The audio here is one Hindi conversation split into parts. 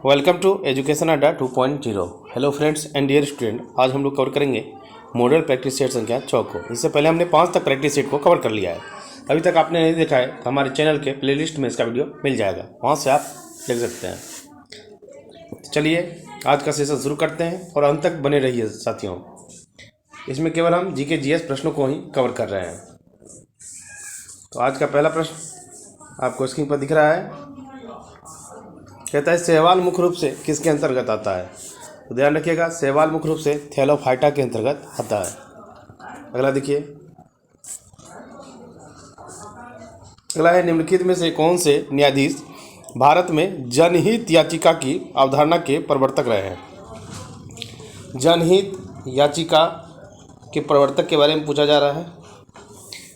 Welcome to education Adda 2.0। Hello friends and dear student, आज हम लोग कवर करेंगे मॉडल प्रैक्टिस सेट संख्या 6 को। इससे पहले हमने 5 तक प्रैक्टिस सेट को कवर कर लिया है। अभी तक आपने नहीं देखा है तो हमारे चैनल के प्लेलिस्ट में इसका वीडियो मिल जाएगा, वहाँ से आप देख सकते हैं। चलिए आज का सेशन शुरू करते हैं और अंत तक बने रहिए साथियों। इसमें केवल हम जीके जीएस प्रश्नों को ही कवर कर रहे हैं। तो आज का पहला प्रश्न आपको स्क्रीन पर दिख रहा है। कहता है शैवाल मुख्य रूप से किसके अंतर्गत आता है? तो ध्यान रखिएगा, शैवाल मुख्य रूप से थैलोफाइटा के अंतर्गत आता है। अगला देखिए, अगला है निम्नलिखित में से कौन से न्यायाधीश भारत में जनहित याचिका की अवधारणा के प्रवर्तक रहे हैं? जनहित याचिका के प्रवर्तक के बारे में पूछा जा रहा है।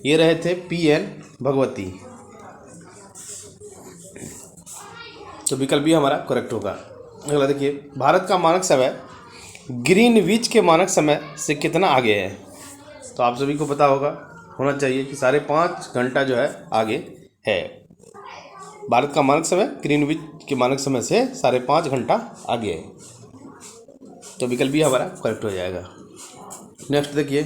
ये रहे थे PN भगवती। तो विकल्प भी हमारा करेक्ट होगा। अगला देखिए, भारत का मानक समय ग्रीनविच के मानक समय से कितना आगे है? तो आप सभी को पता होना चाहिए कि 5.5 घंटा जो है आगे है। भारत का मानक समय ग्रीनविच के मानक समय से 5.5 घंटा आगे है। तो विकल्प भी हमारा करेक्ट हो जाएगा। नेक्स्ट देखिए,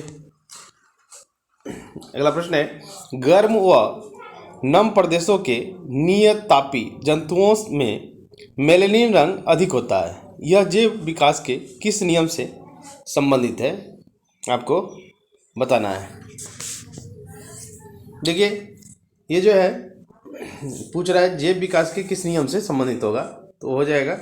अगला प्रश्न है, गर्म व नम प्रदेशों के नियतापी जंतुओं में मेलेनिन रंग अधिक होता है। यह जैव विकास के किस नियम से संबंधित है? आपको बताना है। देखिए, ये जो है पूछ रहा है जैव विकास के किस नियम से संबंधित होगा, तो हो जाएगा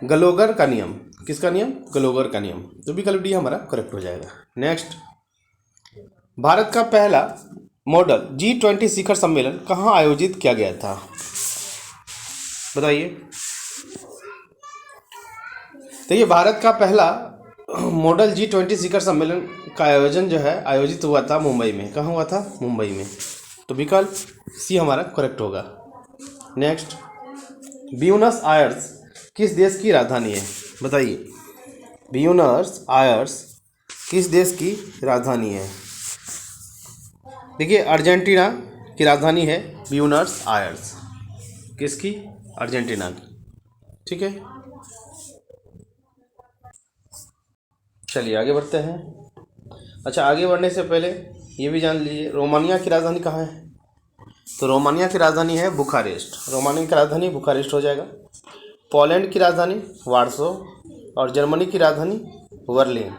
गलोगर का नियम। किसका नियम? गलोगर का नियम। तो विकल्प डी हमारा करेक्ट हो जाएगा। नेक्स्ट, भारत का पहला मॉडल G20 शिखर सम्मेलन कहाँ आयोजित किया गया था? बताइए। तो ये भारत का पहला मॉडल G20 शिखर सम्मेलन का आयोजन जो है आयोजित हुआ था मुंबई में। कहाँ हुआ था? मुंबई में। तो विकल्प सी हमारा करेक्ट होगा। नेक्स्ट, ब्यूनस आयर्स किस देश की राजधानी है? बताइए, ब्यूनस आयर्स किस देश की राजधानी है? देखिए, अर्जेंटीना की राजधानी है ब्यूनस आयर्स। किसकी? अर्जेंटीना की। ठीक है, चलिए आगे बढ़ते हैं। अच्छा, आगे बढ़ने से पहले ये भी जान लीजिए, रोमानिया की राजधानी कहाँ है? तो रोमानिया की राजधानी है बुखारेस्ट। रोमानिया की राजधानी बुखारेस्ट हो जाएगा। पोलैंड की राजधानी वार्सो और जर्मनी की राजधानी बर्लिन।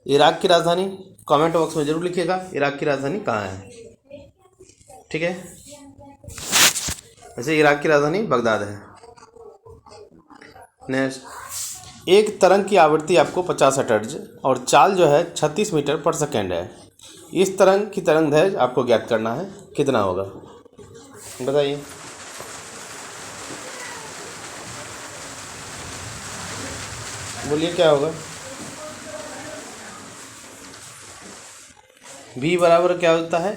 इराक की राजधानी कमेंट बॉक्स में जरूर लिखिएगा, इराक की राजधानी कहाँ है। ठीक है, वैसे इराक की राजधानी बगदाद है। नेक्स्ट, एक तरंग की आवृत्ति आपको 50 हर्ट्ज और चाल जो है 36 मीटर पर सेकेंड है। इस तरंग की तरंग दैर्घ्य आपको ज्ञात करना है, कितना होगा? बताइए। बोलिए क्या होगा? V बराबर क्या होता है?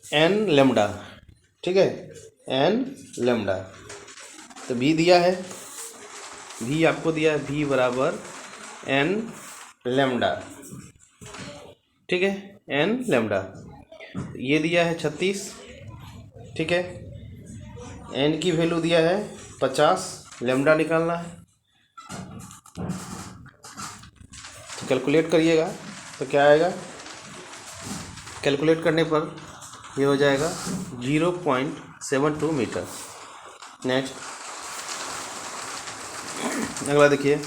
N lambda. ठीक है, N लेमडा। तो V दिया है, V आपको दिया है, V बराबर N लेमडा। ठीक है, N लेमडा। ये दिया है 36। ठीक है, N की वैल्यू दिया है 50, लेमडा निकालना है। तो कैलकुलेट करिएगा तो क्या आएगा? कैलकुलेट करने पर ये हो जाएगा 0.72 मीटर। नेक्स्ट, अगला देखिए,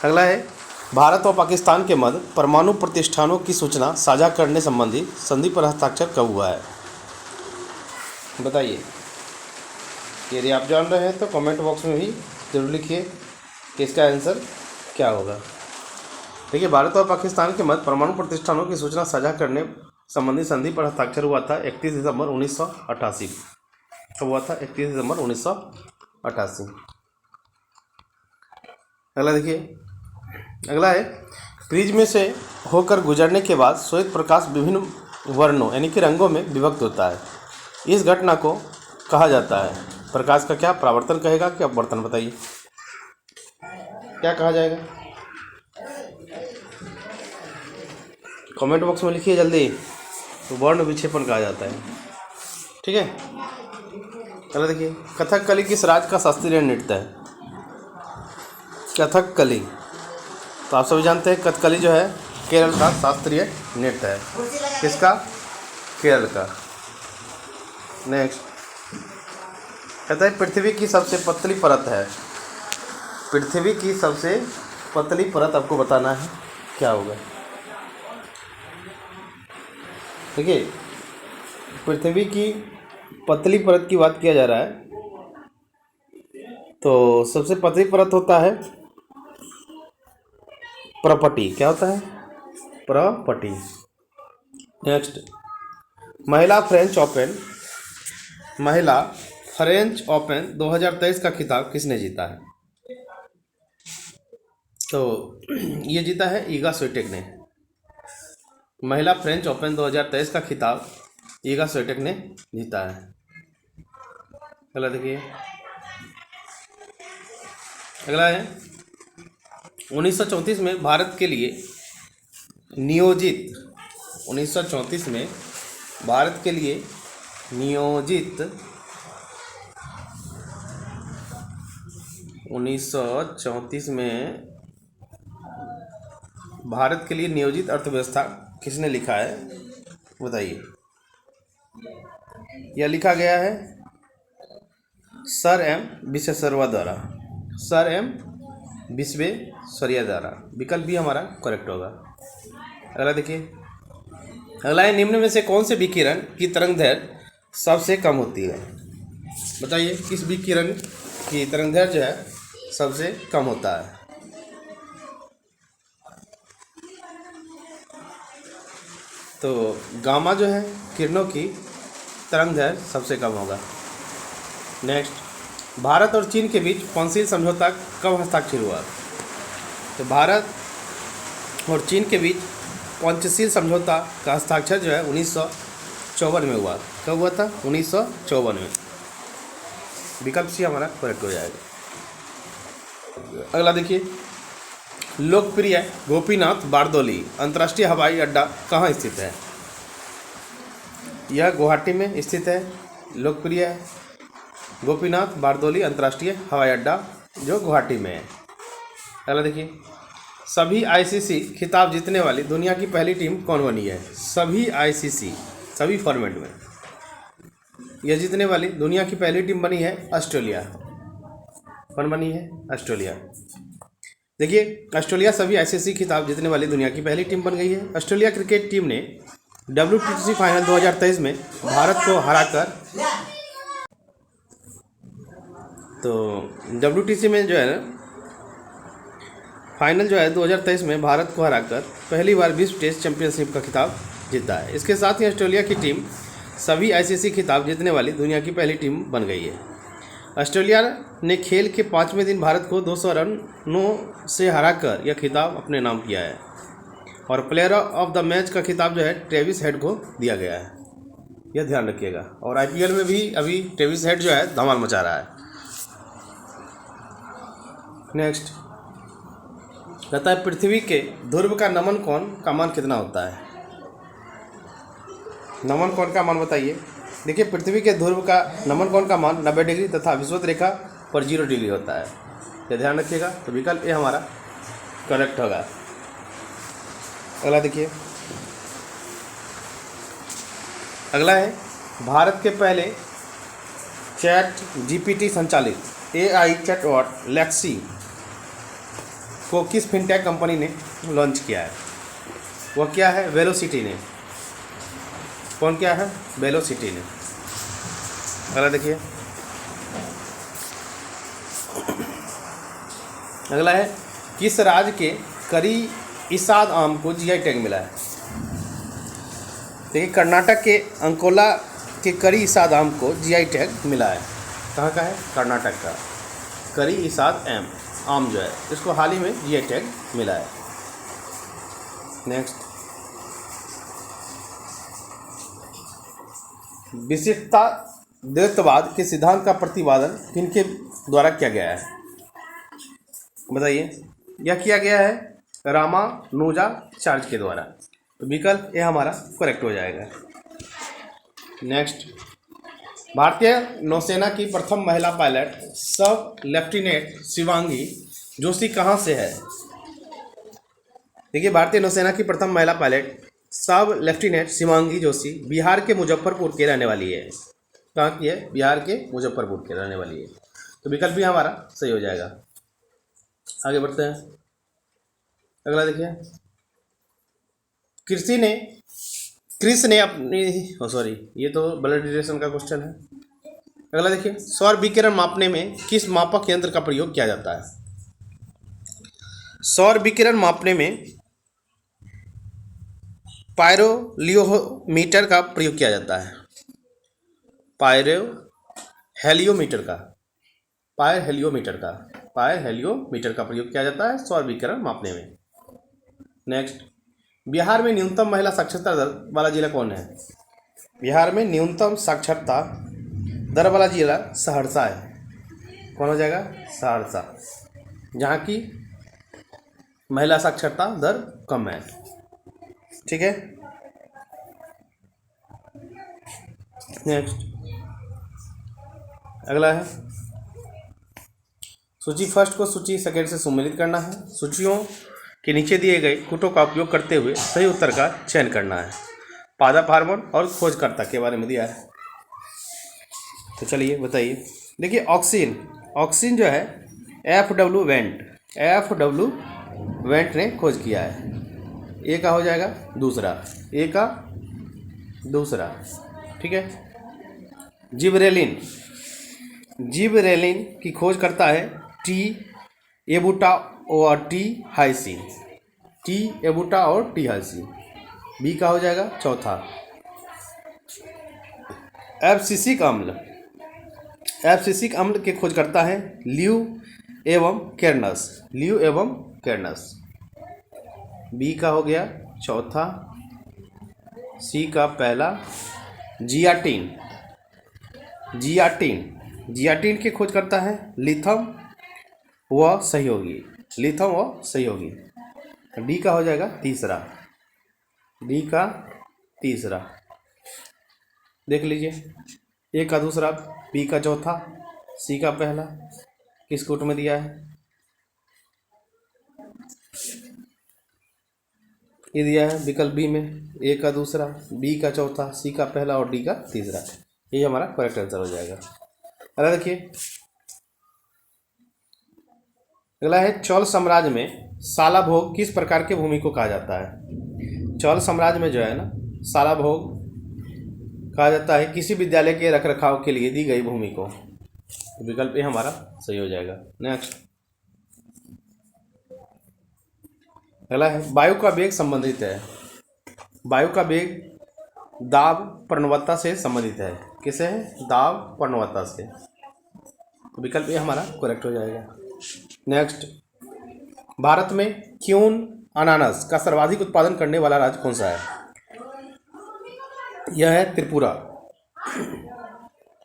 अगला है भारत और पाकिस्तान के मध्य परमाणु प्रतिष्ठानों की सूचना साझा करने संबंधी संधि पर हस्ताक्षर कब हुआ है? बताइए। यदि आप जान रहे हैं तो कमेंट बॉक्स में भी जरूर लिखिए कि इसका आंसर क्या होगा। देखिए, भारत और पाकिस्तान के मध्य परमाणु प्रतिष्ठानों की सूचना साझा करने संबंधी संधि पर हस्ताक्षर हुआ था 31 दिसंबर 1988। कब हुआ था? 31 दिसंबर 1988। अगला देखिए, अगला है प्रिज्म से होकर गुजरने के बाद श्वेत प्रकाश विभिन्न वर्णों यानी कि रंगों में विभक्त होता है। इस घटना को कहा जाता है? प्रकाश का क्या परावर्तन कहेगा कि अपवर्तन? बताइए क्या कहा जाएगा? कमेंट बॉक्स में लिखिए जल्दी। तो वर्ण विक्षेपण कहा जाता है। ठीक है, चलो देखिए, कथकली किस राज्य का शास्त्रीय नृत्य है? कथकली, तो आप सभी जानते हैं कथकली जो है केरल का शास्त्रीय नृत्य है। किसका? केरल का। नेक्स्ट कहता है पृथ्वी की सबसे पतली परत है। पृथ्वी की सबसे पतली परत आपको बताना है, क्या होगा? देखिए, पृथ्वी की पतली परत की बात किया जा रहा है, तो सबसे पतली परत होता है प्रपटी। क्या होता है? प्रपटी। नेक्स्ट, महिला फ्रेंच ओपन 2023 का खिताब किसने जीता है? तो ये जीता है ईगा स्विटेक ने। महिला फ्रेंच ओपन 2023 का खिताब ईगा स्विटेक ने जीता है। अगला देखिए, अगला है 1934 में भारत के लिए नियोजित 1934 में भारत के लिए नियोजित 1934 में भारत के लिए नियोजित अर्थव्यवस्था किसने लिखा है? बताइए। यह लिखा गया है सर एम विश्वेश्वरैया द्वारा। सर एम विश्वेश्वरैया द्वारा। विकल्प भी हमारा करेक्ट होगा। अगला देखिए, अगला है निम्न में से कौन से विकिरण की तरंगदैर्घ्य सबसे कम होती है? बताइए, किस विकिरण की तरंगदैर्घ्य जो है सबसे कम होता है? तो गामा जो है किरणों की तरंगदैर्घ्य सबसे कम होगा। नेक्स्ट, भारत और चीन के बीच पंचशील समझौता कब हस्ताक्षर हुआ? तो भारत और चीन के बीच पंचशील समझौता का हस्ताक्षर जो है 1954 में हुआ। कब हुआ था? 1954 में। विकल्प सी हमारा करेक्ट हो जाएगा। अगला देखिए, लोकप्रिय गोपीनाथ बारदोली अंतर्राष्ट्रीय हवाई अड्डा कहाँ स्थित है? यह गुवाहाटी में स्थित है। लोकप्रिय गोपीनाथ बारदोली अंतर्राष्ट्रीय हवाई अड्डा जो गुवाहाटी में है। अगला देखिए, सभी आईसीसी खिताब जीतने वाली दुनिया की पहली टीम कौन बनी है? सभी आईसीसी सभी फॉर्मेट में यह जीतने वाली दुनिया की पहली टीम बनी है ऑस्ट्रेलिया। कौन बनी है? ऑस्ट्रेलिया। देखिए, ऑस्ट्रेलिया सभी आईसीसी खिताब जीतने वाली दुनिया की पहली टीम बन गई है। ऑस्ट्रेलिया क्रिकेट टीम ने WTC फाइनल 2023 में भारत को हराकर, तो WTC में जो है ना फाइनल जो है 2023 में भारत को हराकर पहली बार विश्व टेस्ट चैंपियनशिप का खिताब जीता है। इसके साथ ही ऑस्ट्रेलिया की टीम सभी आईसीसी खिताब जीतने वाली दुनिया की पहली टीम बन गई है। ऑस्ट्रेलिया ने खेल के 5वें दिन भारत को 200 रनों से हराकर यह खिताब अपने नाम किया है और प्लेयर ऑफ द मैच का खिताब जो है ट्रेविस हेड को दिया गया है। यह ध्यान रखिएगा। और IPL में भी अभी ट्रेविस हेड जो है धमाल मचा रहा है। नेक्स्ट कहता है पृथ्वी के ध्रुव का नमन कोण का मान कितना होता है? नमन कोण का मान बताइए। देखिए, पृथ्वी के ध्रुव का नमन कोण का मान 90 डिग्री तथा विषुवत रेखा पर 0 डिग्री होता है। ये ध्यान रखिएगा। तो विकल्प ए हमारा करेक्ट होगा। अगला देखिए, अगला है भारत के पहले ChatGPT संचालित AI चैटबॉट लेक्सी को किस फिनटेक कंपनी ने लॉन्च किया है? वह क्या है? वेलोसिटी ने। कौन क्या है? वेलोसिटी ने। अगला देखिए, अगला है किस राज्य के करी इसाद आम को GI टैग मिला है? देखिए, कर्नाटक के अंकोला के करी इसाद आम को GI टैग मिला है। कहाँ का है? कर्नाटक का करी इसाद आम जो है इसको हाल ही में GI टैग मिला है। नेक्स्ट, विशिष्टता द्वैतवाद के सिद्धांत का प्रतिपादन किनके द्वारा किया गया है? बताइए। यह किया गया है रामानुजाचार्य के द्वारा। तो विकल्प ये हमारा करेक्ट हो जाएगा। नेक्स्ट, भारतीय नौसेना की प्रथम महिला पायलट सब लेफ्टिनेंट शिवांगी जोशी कहाँ से है? देखिए, भारतीय नौसेना की प्रथम महिला पायलट सब लेफ्टिनेंट शिवांगी जोशी बिहार के मुजफ्फरपुर के रहने वाली है। कहाँ की है? बिहार के मुजफ्फरपुर के रहने वाली है। तो विकल्प भी हमारा सही हो जाएगा। आगे बढ़ते हैं। अगला देखिए, क्रिस ने अपनी सॉरी, ये तो ब्लड रिलेशन का क्वेश्चन है। अगला देखिए, सौर विकिरण मापने में किस मापक यंत्र का प्रयोग किया जाता है? सौर विकिरण मापने में पायरोलियोमीटर का प्रयोग किया जाता है। पायरहेलियोमीटर का प्रयोग किया जाता है सौर विकिरण मापने में। नेक्स्ट, बिहार में न्यूनतम महिला साक्षरता दर वाला जिला कौन है? बिहार में न्यूनतम साक्षरता दर वाला जिला सहरसा है। कौन हो जाएगा? सहरसा, जहाँ की महिला साक्षरता दर कम है। ठीक है। नेक्स्ट, अगला है, सूची फर्स्ट को सूची सेकेंड से सम्मिलित करना है। सूचियों के नीचे दिए गए कूटों का उपयोग करते हुए सही उत्तर का चयन करना है। पादप हार्मोन और खोजकर्ता के बारे में दिया है। तो चलिए बताइए। देखिए, ऑक्सीजन जो है FW वेंट ने खोज किया है। ए का हो जाएगा दूसरा, ठीक है। जिबरेलिन की खोज करता है टी एबुटा और टी हाइसिन। बी का हो जाएगा चौथा। एब्सिसिक अम्ल के खोज करता है ल्यू एवं केर्नस। बी का हो गया चौथा। सी का पहला जियाटिन के खोज करता है लिथम व सहयोगी। डी का हो जाएगा तीसरा। देख लीजिए, ए का दूसरा, बी का चौथा, सी का पहला। किस कोट में दिया है? ये दिया है विकल्प बी में, ए का दूसरा, बी का चौथा, सी का पहला और डी का तीसरा। ये हमारा करेक्ट आंसर हो जाएगा। अगला देखिए, अगला है, चोल साम्राज्य में शालाभोग किस प्रकार के भूमि को कहा जाता है? चोल साम्राज्य में जो है ना, शालाभोग कहा जाता है किसी विद्यालय के रखरखाव के लिए दी गई भूमि को। विकल्प ए हमारा सही हो जाएगा। नेक्स्ट, अगला है, वायु का वेग संबंधित है। वायु का वेग दाब प्रवणता से संबंधित है। किसे है? दाब प्रवणता से। विकल्प ए हमारा करेक्ट हो जाएगा। नेक्स्ट, भारत में क्यून अनानास का सर्वाधिक उत्पादन करने वाला राज्य कौन सा है? यह है त्रिपुरा।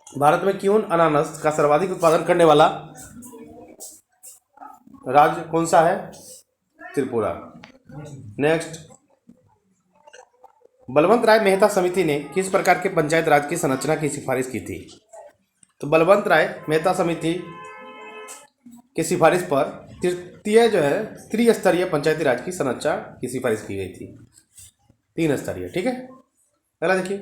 भारत में क्यून अनानास का सर्वाधिक उत्पादन करने वाला राज्य कौन सा है? त्रिपुरा। नेक्स्ट, बलवंत राय मेहता समिति ने किस प्रकार के पंचायत राज की संरचना की सिफारिश की थी? तो बलवंत राय मेहता समिति की सिफारिश पर त्रिस्तरीय पंचायती राज की संरचना की सिफारिश की गई थी। 3 स्तरीय। ठीक है। अगला देखिए,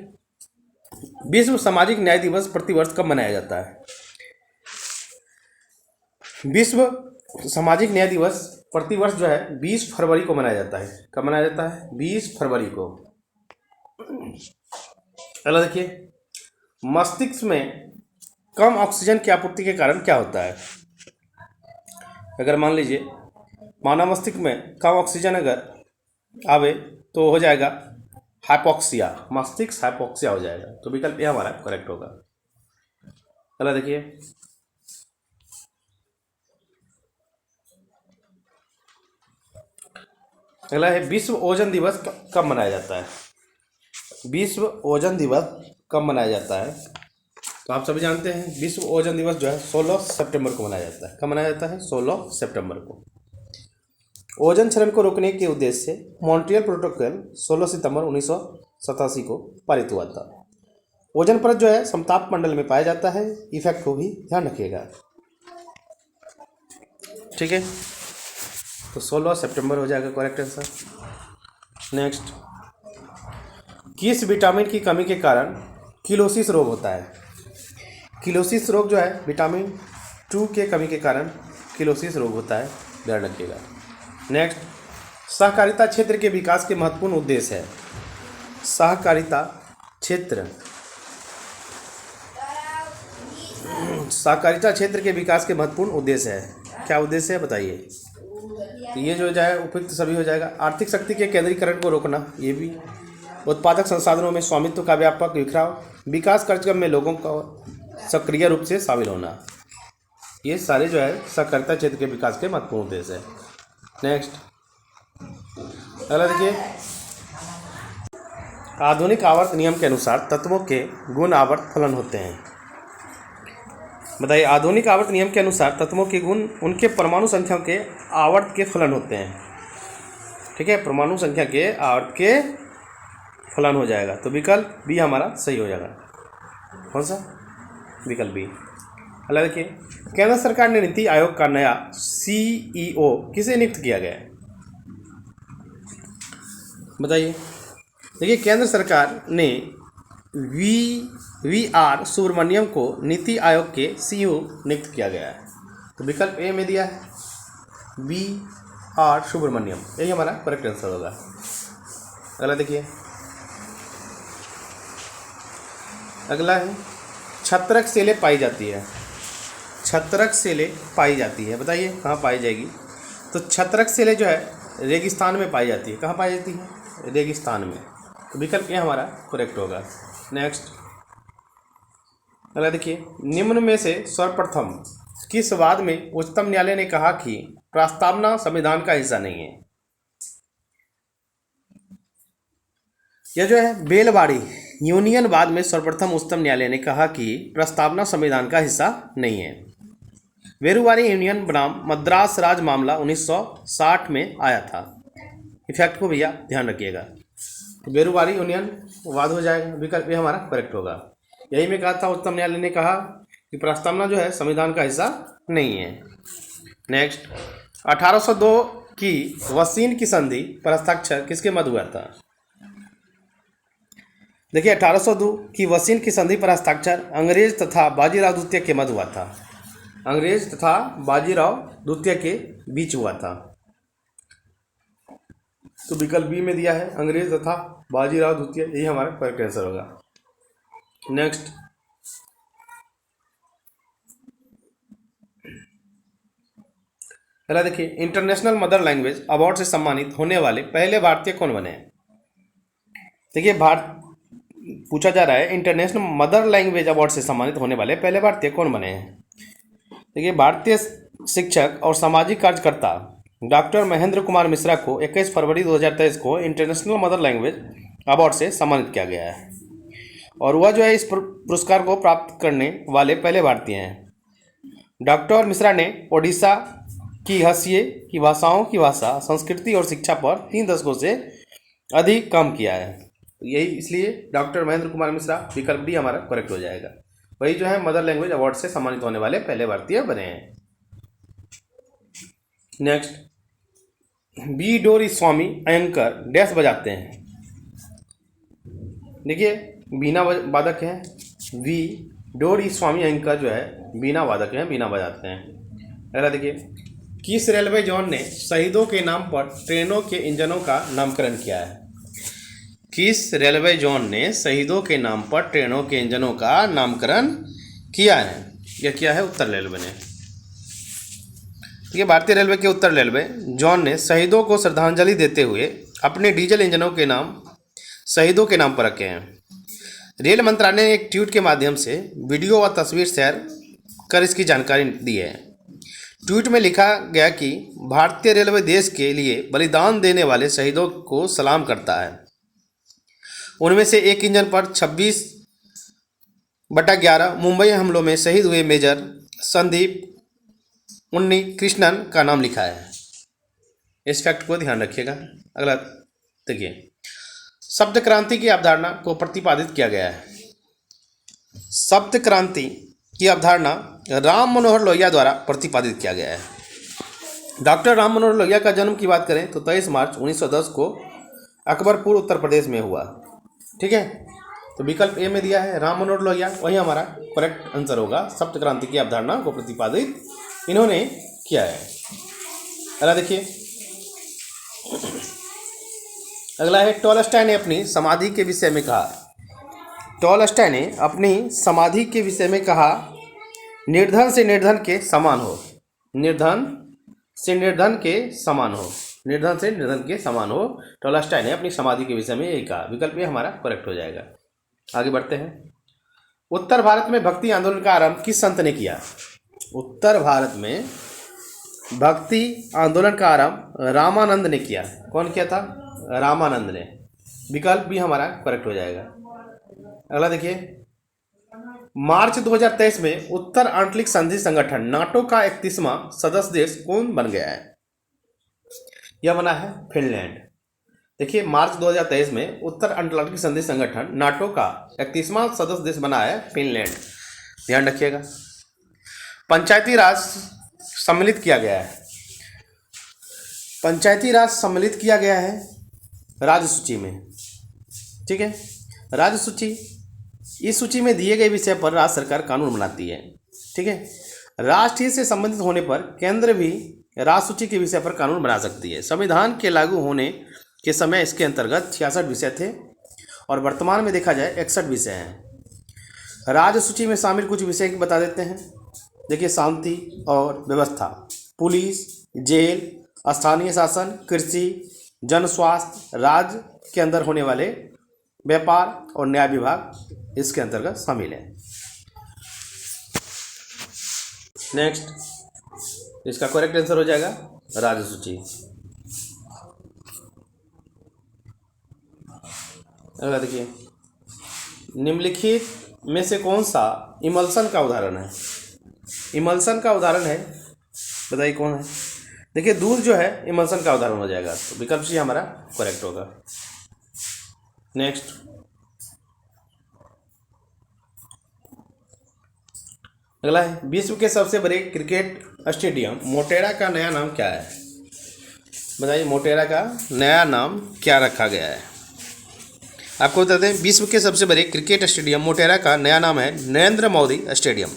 विश्व सामाजिक न्याय दिवस प्रतिवर्ष कब मनाया जाता है? विश्व सामाजिक न्याय दिवस प्रतिवर्ष जो है 20 फरवरी को मनाया जाता है। कब मनाया जाता है? 20 फरवरी को। अगला देखिए, मस्तिष्क में कम ऑक्सीजन की आपूर्ति के कारण क्या होता है? अगर मान लीजिए मानव मस्तिष्क में कम ऑक्सीजन अगर आवे तो हो जाएगा हाइपोक्सिया, मस्तिष्क हाइपोक्सिया हो जाएगा। तो विकल्प ये हमारा करेक्ट होगा। अगला देखिए, अगला है, विश्व ओजोन दिवस कब मनाया जाता है? विश्व ओजोन दिवस कब मनाया जाता है? तो आप सभी जानते हैं विश्व ओजोन दिवस जो है 16 सितंबर को मनाया जाता है। कब मनाया जाता है? 16 सितंबर को। ओजोन क्षरण को रोकने के उद्देश्य से मॉन्ट्रियल प्रोटोकॉल 16 सितंबर 1987 को पारित हुआ था। ओजोन परत जो है समताप मंडल में पाया जाता है। इफेक्ट को भी ध्यान रखिएगा। ठीक है, तो 16 सितंबर हो जाएगा करेक्ट आंसर। नेक्स्ट, किस विटामिन की कमी के कारण किलोसिस रोग होता है? किलोसिस रोग जो है विटामिन 2 के कमी के कारण किलोसिस रोग होता है, ध्यान रखिएगा। नेक्स्ट, सहकारिता क्षेत्र के विकास के महत्वपूर्ण उद्देश्य है। सहकारिता क्षेत्र के विकास के महत्वपूर्ण उद्देश्य है। क्या उद्देश्य है बताइए? तो ये जो जाए उपयुक्त सभी हो जाएगा। आर्थिक शक्ति के केंद्रीकरण को रोकना, ये भी। उत्पादक संसाधनों में स्वामित्व का व्यापक बिखराव, विकास कार्यक्रम में लोगों का सक्रिय रूप से शामिल होना, ये सारे जो है सहकारिता क्षेत्र के विकास के महत्वपूर्ण उद्देश्य है। नेक्स्ट, अगला देखिए, आधुनिक आवर्त नियम के अनुसार तत्वों के गुण आवर्त फलन होते हैं। बताइए, आधुनिक आवर्त नियम के अनुसार तत्वों के गुण उनके परमाणु संख्या के आवर्त के फलन होते हैं। ठीक है, परमाणु संख्या के आवर्त के फलन हो जाएगा। तो विकल्प बी हमारा सही हो जाएगा। कौन सा? विकल्प बी। अगला देखिए, केंद्र सरकार ने नीति आयोग का नया CEO किसे नियुक्त किया गया है? बताइए। देखिए, केंद्र सरकार ने VR सुब्रमण्यम को नीति आयोग के CEO नियुक्त किया गया है। तो विकल्प ए में दिया है VR सुब्रमण्यम, यही हमारा करेक्ट आंसर होगा। अगला देखिए, अगला है छत्रक सेलें पाई जाती है। छत्रक सेलें पाई जाती है, बताइए कहाँ पाई जाएगी? तो छत्रक सेलें जो है रेगिस्तान में पाई जाती है। कहाँ पाई जाती है? रेगिस्तान में। तो विकल्प ये हमारा करेक्ट होगा। नेक्स्ट, अगला देखिए, निम्न में से सर्वप्रथम किस वाद में उच्चतम न्यायालय ने कहा कि प्रस्तावना संविधान का हिस्सा नहीं है? यह जो है बेलवाड़ी यूनियन वाद में सर्वप्रथम उच्चतम न्यायालय ने कहा कि प्रस्तावना संविधान का हिस्सा नहीं है। वेरुवारी यूनियन बनाम मद्रास राज मामला 1960 में आया था। इफेक्ट को भैया ध्यान रखिएगा। तो वेरुवारी यूनियन वाद हो जाएगा, विकल्प ये हमारा करेक्ट होगा। यही मैं कहा था, उच्चतम न्यायालय ने कहा कि प्रस्तावना जो है संविधान का हिस्सा नहीं है। नेक्स्ट, 1802 की वसीन की संधि पर हस्ताक्षर किसके मध्य हुआ था? देखिए, 1802 की वसीन की संधि पर हस्ताक्षर अंग्रेज तथा बाजीराव द्वितीय के मध्य हुआ था। अंग्रेज तथा बाजीराव द्वितीय के बीच हुआ था। तो विकल्प बी में दिया है अंग्रेज तथा बाजीराव द्वितीय, यही हमारा करेक्ट आंसर होगा। नेक्स्ट, पहला देखिए, इंटरनेशनल मदर लैंग्वेज अवार्ड से सम्मानित होने वाले पहले भारतीय कौन बने हैं? देखिए, पूछा जा रहा है इंटरनेशनल मदर लैंग्वेज अवार्ड से सम्मानित होने वाले पहले भारतीय कौन बने हैं? देखिए, भारतीय शिक्षक और सामाजिक कार्यकर्ता डॉक्टर महेंद्र कुमार मिश्रा को 21 फरवरी 2023 को इंटरनेशनल मदर लैंग्वेज अवार्ड से सम्मानित किया गया है, और वह जो है इस पुरस्कार को प्राप्त करने वाले पहले भारतीय हैं। डॉक्टर मिश्रा ने ओडिशा की हाशिए की भाषाओं की भाषा, संस्कृति और शिक्षा पर 3 दशकों से अधिक काम किया है। यही इसलिए डॉक्टर महेंद्र कुमार मिश्रा, विकल्प डी हमारा करेक्ट हो जाएगा। वही जो है मदर लैंग्वेज अवार्ड से सम्मानित होने वाले पहले भारतीय बने हैं। नेक्स्ट, बी डोरी स्वामी अयंकर डैश बजाते हैं। देखिए, बीना वादक हैं। वी डोरी स्वामी अयंकर जो है बीना वादक हैं, बीना बजाते हैं। अगला देखिए, किस रेलवे जोन ने शहीदों के नाम पर ट्रेनों के इंजनों का नामकरण किया है? किस रेलवे जोन ने शहीदों के नाम पर ट्रेनों के इंजनों का नामकरण किया है? यह किया है उत्तर रेलवे ने। देखिए, भारतीय रेलवे के उत्तर रेलवे जोन ने शहीदों को श्रद्धांजलि देते हुए अपने डीजल इंजनों के नाम शहीदों के नाम पर रखे हैं। रेल मंत्रालय ने एक ट्वीट के माध्यम से वीडियो व तस्वीर शेयर कर इसकी जानकारी दी है। ट्वीट में लिखा गया कि भारतीय रेलवे देश के लिए बलिदान देने वाले शहीदों को सलाम करता है। उनमें से एक इंजन पर 26/11 मुंबई हमलों में शहीद हुए मेजर संदीप उन्नी कृष्णन का नाम लिखा है। इस फैक्ट को ध्यान रखिएगा। अगला देखिए, शब्द क्रांति की अवधारणा को प्रतिपादित किया गया है। सप्त क्रांति की अवधारणा राम मनोहर लोहिया द्वारा प्रतिपादित किया गया है। डॉक्टर राम मनोहर लोहिया का जन्म की बात करें तो 23 मार्च 1910 को अकबरपुर उत्तर प्रदेश में हुआ। ठीक है, तो विकल्प ए में दिया है राम मनोहर लोहिया, वही हमारा करेक्ट आंसर होगा। सप्त क्रांति की अवधारणा को प्रतिपादित इन्होंने किया है। अगला देखिए, अगला है टॉलस्टॉय ने अपनी समाधि के विषय में कहा। टॉलस्टॉय ने अपनी समाधि के विषय में कहा, निर्धन से निर्धन के समान हो, निर्धन से निर्धन के समान हो, निर्धन से निर्धन के समान हो। टॉलस्टॉय ने अपनी समाधि के विषय में यही कहा। विकल्प ये हमारा करेक्ट हो जाएगा। आगे बढ़ते हैं। उत्तर भारत में भक्ति आंदोलन का आरंभ किस संत ने किया? उत्तर भारत में भक्ति आंदोलन का आरंभ रामानंद ने किया। कौन किया था? रामानंद ने। विकल्प भी हमारा करेक्ट हो जाएगा। अगला देखिए, मार्च 2023 में उत्तर आंतरिक संधि संगठन नाटो का 31वां सदस्य देश कौन बन गया है? यह बना है फिनलैंड। देखिए, मार्च 2023 में उत्तर अटलांटिक संधि संगठन नाटो का 31वां सदस्य देश बना है फिनलैंड। ध्यान रखिएगा। पंचायती राज सम्मिलित किया गया है। पंचायती राज सम्मिलित किया गया है राज्य सूची में। ठीक है, राज्य सूची, इस सूची में दिए गए विषय पर राज्य सरकार कानून बनाती है। ठीक है, राष्ट्रीय से संबंधित होने पर केंद्र भी राज्य सूची के विषय पर कानून बना सकती है। संविधान के लागू होने के समय इसके अंतर्गत 66 विषय थे और वर्तमान में देखा जाए 61 विषय हैं। राज्य सूची में शामिल कुछ विषय बता देते हैं। देखिए, शांति और व्यवस्था, पुलिस, जेल, स्थानीय शासन, कृषि, जन स्वास्थ्य, राज्य के अंदर होने वाले व्यापार और न्याय विभाग इसके अंतर्गत शामिल है। नेक्स्ट, इसका करेक्ट आंसर हो जाएगा राज्य सूची। अगला देखिए, निम्नलिखित में से कौन सा इमल्सन का उदाहरण है? इमल्सन का उदाहरण है, बताइए कौन है? देखिए, दूध जो है इमल्सन का उदाहरण हो जाएगा, तो विकल्प सी हमारा करेक्ट होगा। नेक्स्ट, अगला है, विश्व के सबसे बड़े क्रिकेट स्टेडियम मोटेरा का नया नाम क्या है? बताइए, मोटेरा का नया नाम क्या रखा गया है? आपको बता दें, विश्व के सबसे बड़े क्रिकेट स्टेडियम मोटेरा का नया नाम है नरेंद्र मोदी स्टेडियम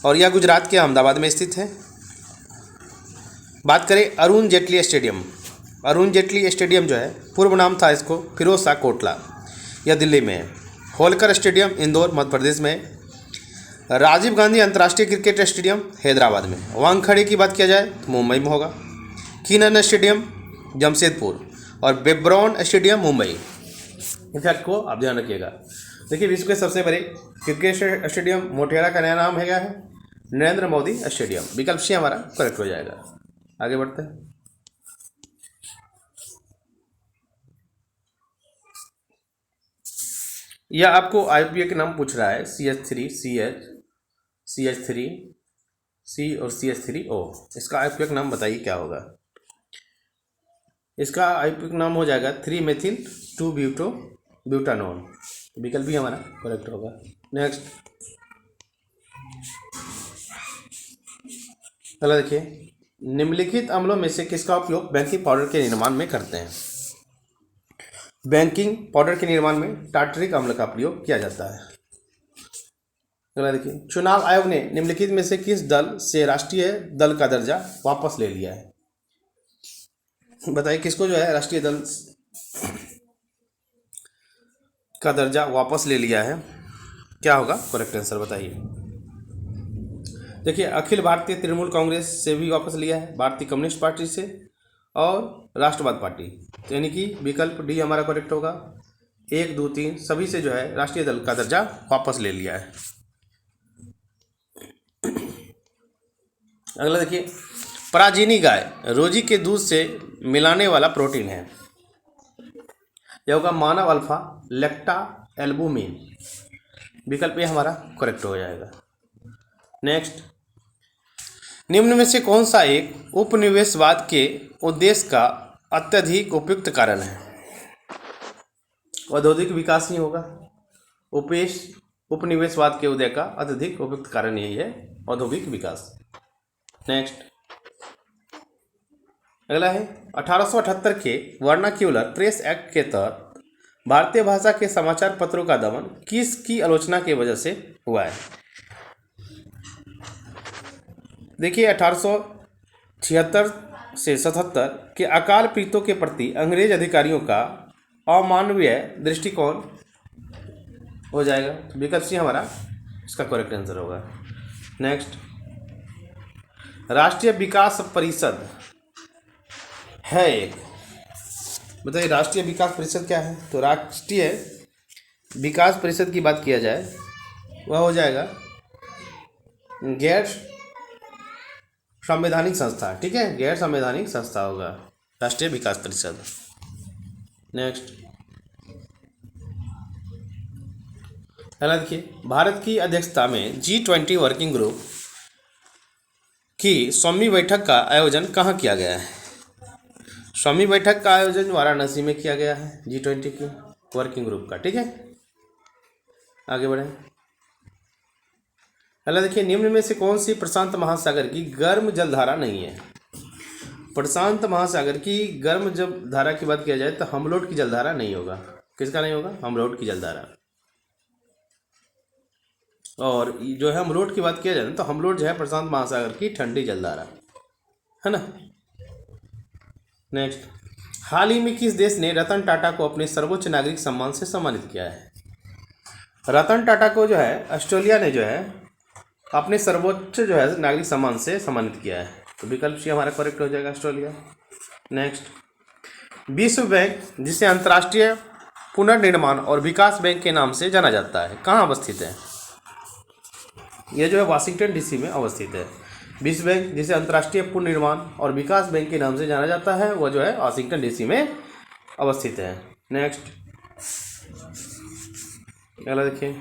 और यह गुजरात के अहमदाबाद में स्थित है। बात करें अरुण जेटली स्टेडियम, अरुण जेटली स्टेडियम जो है पूर्व नाम था इसको फिरोज शाह कोटला, यह दिल्ली में है। होलकर स्टेडियम इंदौर मध्य प्रदेश में है। राजीव गांधी अंतर्राष्ट्रीय क्रिकेट स्टेडियम हैदराबाद में। वानखेड़े की बात किया जाए तो मुंबई में होगा। कीनन स्टेडियम जमशेदपुर और बेब्रॉन स्टेडियम मुंबई। इन फैक्ट को आप ध्यान रखिएगा। देखिए, विश्व के सबसे बड़े क्रिकेट स्टेडियम मोटेरा का नया नाम है क्या है? नरेंद्र मोदी स्टेडियम। विकल्प सी हमारा करेक्ट हो जाएगा। आगे बढ़ते हैं। यह आपको आईपीए के नाम पूछ रहा है, CH3 CH, CH3 C और CH3O। इसका आईपीए का नाम बताइए क्या होगा? इसका आईपीए का नाम हो जाएगा 3 methyl 2 ब्यूटानोन। विकल्प भी हमारा करेक्ट होगा। नेक्स्ट, अगला देखिए, निम्नलिखित अम्लों में से किसका उपयोग बेकिंग पाउडर के निर्माण में करते हैं? बेकिंग पाउडर के निर्माण में टार्टरिक अम्ल का प्रयोग किया जाता है। अगला देखिए, चुनाव आयोग ने निम्नलिखित में से किस दल से राष्ट्रीय दल का दर्जा वापस ले लिया है? बताइए, किसको जो है राष्ट्रीय दल का दर्जा वापस ले लिया है? क्या होगा करेक्ट आंसर बताइए। देखिए, अखिल भारतीय तृणमूल कांग्रेस से भी वापस लिया है, भारतीय कम्युनिस्ट पार्टी से और राष्ट्रवाद पार्टी, तो यानी कि विकल्प डी हमारा करेक्ट होगा। 1, 2, 3 सभी से जो है राष्ट्रीय दल का दर्जा वापस ले लिया है। अगला देखिए, पराजीनी गाय रोजी के दूध से मिलाने वाला प्रोटीन है। यह होगा मानव अल्फा लेक्टा एल्बुमिन। विकल्प ये हमारा करेक्ट हो जाएगा। नेक्स्ट, निम्न में से कौन सा एक उपनिवेशवाद के उद्देश्य का अत्यधिक उपयुक्त कारण है? औद्योगिक विकास ही होगा। उपनिवेशवाद के उदय का अत्यधिक उपयुक्त कारण यही है, औद्योगिक विकास। नेक्स्ट अगला है 1878 के वर्नाक्यूलर प्रेस एक्ट के तहत भारतीय भाषा के समाचार पत्रों का दमन किसकी आलोचना की वजह से हुआ है? देखिए 1876 से 77 के अकाल पीड़ितों के प्रति अंग्रेज अधिकारियों का अमानवीय दृष्टिकोण हो जाएगा। तो विकल्प सी हमारा इसका करेक्ट आंसर होगा। नेक्स्ट राष्ट्रीय विकास परिषद है एक, बताइए राष्ट्रीय विकास परिषद क्या है? तो राष्ट्रीय विकास परिषद की बात किया जाए वह हो जाएगा गैर संवैधानिक संस्था। ठीक है, गैर संवैधानिक संस्था होगा राष्ट्रीय विकास परिषद। नेक्स्ट अगला देखिए, भारत की अध्यक्षता में G20 वर्किंग ग्रुप की 100वीं बैठक का आयोजन कहाँ किया गया है? 100वीं बैठक का आयोजन वाराणसी में किया गया है G20 की वर्किंग ग्रुप का। ठीक है, आगे बढ़े। अगला देखिए, निम्न में से कौन सी प्रशांत महासागर की गर्म जलधारा नहीं है? प्रशांत महासागर की गर्म जलधारा की बात किया जाए तो हमलोट की जलधारा नहीं होगा। किसका नहीं होगा? हमलोट की जलधारा। और जो है हमलोट की बात किया जाए तो हमलोट जो है प्रशांत महासागर की ठंडी जलधारा है ना। नेक्स्ट, हाल ही में किस देश ने रतन टाटा को अपने सर्वोच्च नागरिक सम्मान से सम्मानित किया है? रतन टाटा को जो है ऑस्ट्रेलिया ने जो है अपने सर्वोच्च जो है नागरिक सम्मान से सम्मानित किया है। तो विकल्प सी हमारा करेक्ट हो जाएगा, ऑस्ट्रेलिया। नेक्स्ट, विश्व बैंक जिसे अंतर्राष्ट्रीय पुनर्निर्माण और विकास बैंक के नाम से जाना जाता है कहाँ अवस्थित है? यह जो है वाशिंगटन डीसी में अवस्थित है। विश्व बैंक जिसे अंतर्राष्ट्रीय पुनर्निर्माण और विकास बैंक के नाम से जाना जाता है वह जो है वाशिंगटन डीसी में अवस्थित है। नेक्स्ट अगला देखिए,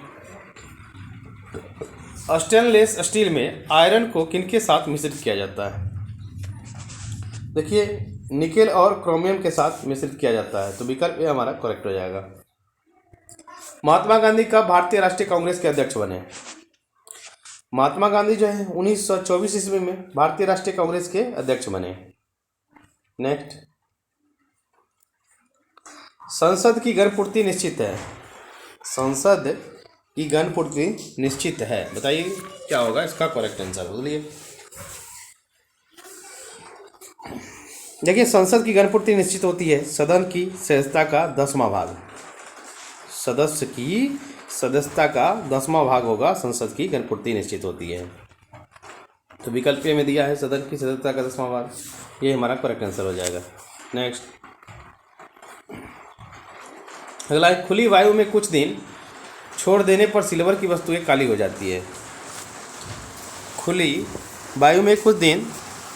स्टेनलेस स्टील में आयरन को किनके साथ मिश्रित किया जाता है? देखिए निकेल और क्रोमियम के साथ मिश्रित किया जाता है। तो विकल्प ये हमारा करेक्ट हो जाएगा। महात्मा गांधी कब भारतीय राष्ट्रीय कांग्रेस के अध्यक्ष बने? महात्मा गांधी जो है 1924 ईस्वी में भारतीय राष्ट्रीय कांग्रेस के अध्यक्ष बने। नेक्स्ट, संसद की गणपूर्ति निश्चित है। संसद की गणपूर्ति निश्चित है, बताइए क्या होगा इसका करेक्ट आंसर? बोलिए। देखिए संसद की गणपूर्ति निश्चित होती है सदन की सदस्यता का 10वां भाग। सदस्य की सदस्यता का 10वां भाग होगा, संसद की गणपूर्ति निश्चित होती है। तो विकल्प में दिया है सदन की सदस्यता का 10वां भाग, ये हमारा करेक्ट आंसर हो जाएगा। नेक्स्ट अगला है, खुली वायु में कुछ दिन छोड़ देने पर सिल्वर की वस्तुएं काली हो जाती है। खुली वायु में कुछ दिन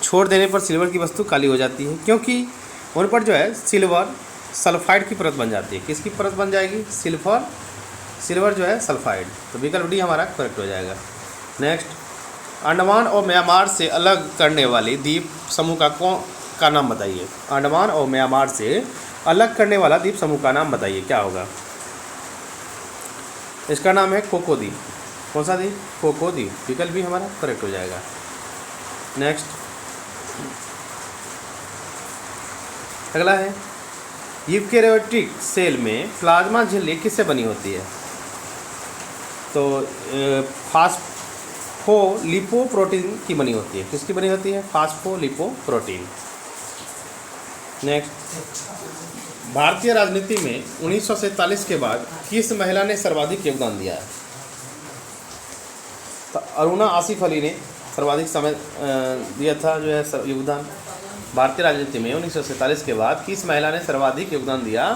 छोड़ देने पर सिल्वर की वस्तु काली हो जाती है क्योंकि उन पर जो है सिल्वर सल्फाइड की परत बन जाती है। किसकी परत बन जाएगी? सिल्वर जो है सल्फाइड। तो विकल्प डी हमारा करेक्ट हो जाएगा। नेक्स्ट, अंडमान और म्यांमार से अलग करने वाली द्वीप समूह का नाम बताइए। अंडमान और म्यांमार से अलग करने वाला द्वीप समूह का नाम बताइए, क्या होगा? इसका नाम है कोको द्वीप। कौन सा द्वीप? कोको द्वीप। विकल्प भी हमारा करेक्ट हो जाएगा। नेक्स्ट अगला है, यूकेरियोटिक सेल में प्लाज्मा झिल्ली किससे बनी होती है? तो फास्फोलिपोप्रोटीन की बनी होती है। किसकी बनी होती है? फास्फोलिपोप्रोटीन। नेक्स्ट, भारतीय राजनीति में 1947 के बाद किस महिला ने सर्वाधिक योगदान दिया है? तो अरुणा आसिफ अली ने सर्वाधिक समय दिया था जो है योगदान। भारतीय राजनीति में 1947 के बाद किस महिला ने सर्वाधिक योगदान दिया?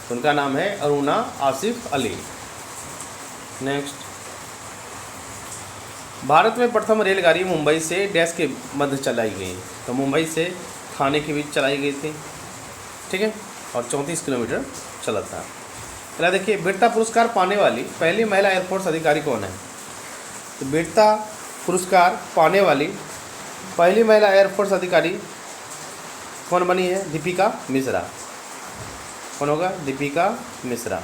तो उनका नाम है अरुणा आसिफ अली। नेक्स्ट, भारत में प्रथम रेलगाड़ी मुंबई से डैश के मध्य चलाई गई। तो मुंबई से थाने के बीच चलाई गई थी। ठीक है, और 34 किलोमीटर चला था। पहला देखिए, वीरता पुरस्कार पाने वाली पहली महिला एयरफोर्स अधिकारी कौन है? तो वीरता पुरस्कार पाने वाली पहली महिला एयरफोर्स अधिकारी कौन बनी है? दीपिका मिश्रा। कौन होगा? Deepika Mishra.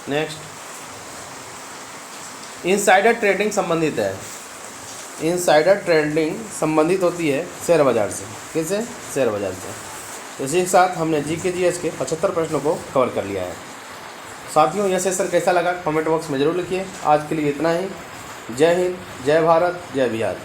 Next, insider trading संबंधित है, इनसाइडर ट्रेडिंग संबंधित होती है शेयर बाज़ार से। कैसे? शेयर बाज़ार से। इसी के साथ हमने जीके जीएस के 75 प्रश्नों को कवर कर लिया है। साथियों, यह सेशन कैसा लगा कमेंट बॉक्स में ज़रूर लिखिए। आज के लिए इतना ही। जय हिंद, जय भारत, जय बिहार।